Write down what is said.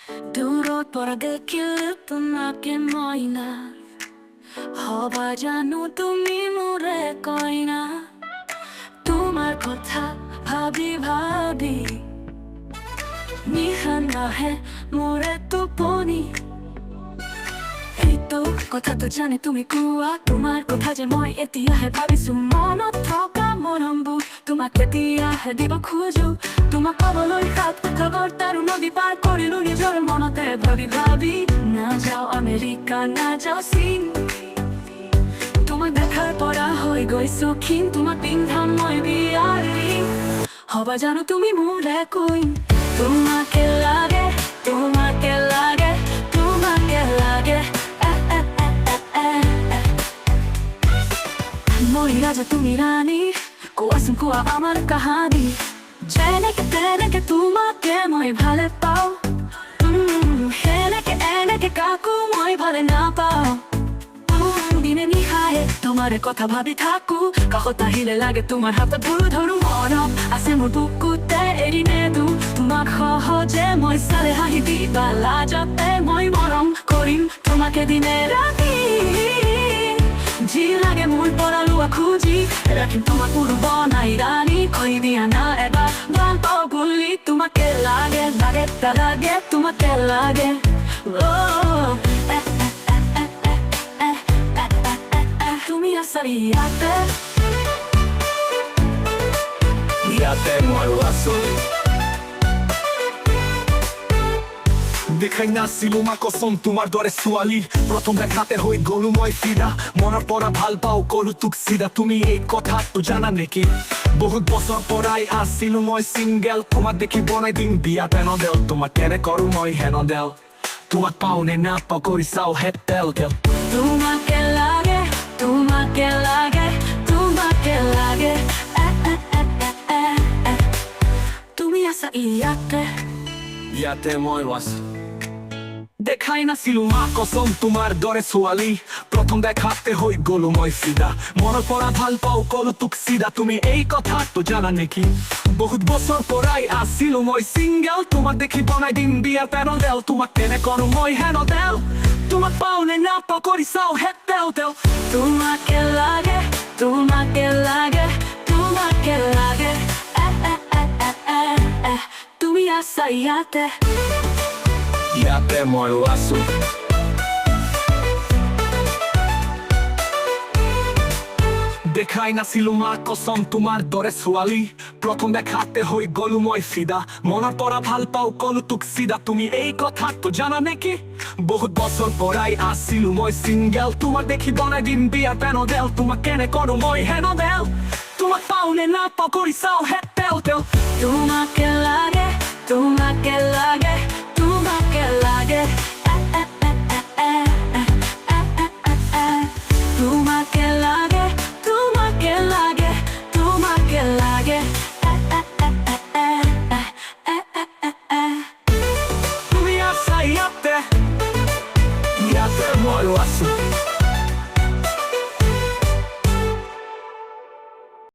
দূৰত পৰা দেখিলে তোমাকে মইনা হবা জানো তুমি মোৰে কইনা তোমাৰ কথা ভাবি ভাবি নিশা নাহে মোৰে টোপনি এইটো কথাটো জানি তুমি কোৱা তোমাৰ কথা যে মই এতিয়াহে ভাবিছো মনত থকা মৰমবোৰ তোমাক এতিয়াহে দিব খোজো তোমাক পাবলৈ সাত সাগৰ তাৰো নদী পাৰ কৰিলো নিজৰ মনতে ভাবি ভাবি নাযাওঁ আমেৰিকা নাযাওঁ চীন তোমাক দেখাৰ পৰা হৈ গৈছো ক্ষীণ তোমাক পিন্ধাম মই বিয়াৰ ৰিং হবা জানো তুমি মোৰে কুইন তোমাকে লাগে তোমাকে লাগে তোমাকে লাগে মই ৰাজা তুমি ৰাণী কোৱাচোন কোৱা আমাৰ কাহানী যেনেকে তেনেকে তোমাকে মই ভালে পাওঁ সেনেকে এনেকে কাকো মই ভালে নাপাওঁ দিনে নিশায়ে তোমাৰে কথা ভাবি থাকো কাষত আহিলে লাগে তোমাৰ হাতত ধৰো ধৰো মৰম আছে মোৰ বুকুতে এৰি নেদো তোমাক সহজে মই চালে হাঁহি দিবা লাজতে মই মৰম কৰিম তোমাকে দিনে ৰাতি যি লাগে মোৰ পৰা লোৱা খুজি ৰাখিম তোমাক মোৰো বনাই ৰাণী কৈ দিয়া না এবাৰ ভাল পাওঁ বুলি তোমাকে লাগে লাগে লাগে তোমাকে লাগে তুমি আছা ইয়াতে মই আছো দেখাই নাছিলো মা কসম তোমাৰ দৰে ছোৱালী প্ৰথম দেখাতে হৈ গলো মই ফিদা মনৰ পৰা ভাল পাওঁ কলো তোক চিধা তুমি এই কথাটো জানা নেকি বহুত বছৰ পৰাই আছিলো মই চিংগেল তোমাক দেখি বনাই দিম বিয়া পেনডেল তোমাক কেনে কৰো মই হেনডেল তোমাক পাওঁ নে নাপাওঁ কৰি চাওঁ হেটেল তোমাকে লাগে তোমাকে লাগে তোমাকে লাগে তুমি আছা ইয়াতে মই আছো দেখাই নাছিলো মা কসম তোমাৰ দৰে ছোৱালী প্ৰথম দেখাতে হৈ গলো মই ফিদা মনৰ পৰা ভাল পাওঁ কলো তোক চিধা তুমি এই কথাটো জানা নেকি বহুত বছৰ পৰাই আছিলো মই চিংগেল তোমাক দেখি বনাই দিম বিয়া পেনডেল তোমাক কেনে কৰো মই হেনডেল তোমাক পাওঁ নে নাপাওঁ কৰি চাওঁ হেটেল তোমাকে লাগে তোমাকে লাগে তোমাকে লাগে তুমি আছা ইয়াতে মই আছো দেখাই নাছিলো মা কসম তোমাৰ দৰে ছোৱালী প্ৰথম দেখাতে হৈ গলো মই ফিদা মনৰ পৰা ভাল পাওঁ কলো তোক চিধা তুমি এই কথাটো জানা নেকি বহুত বছৰ পৰাই আছিলো মই চিংগেল তোমাক দেখি বনাই দিম বিয়া পেনডেল তোমাক কেনে কৰো মই হেনডেল তোমাক পাওঁ নে নাপাওঁ কৰি চাওঁ হেটেল তোমাকে লাগে তোমাকে লাগে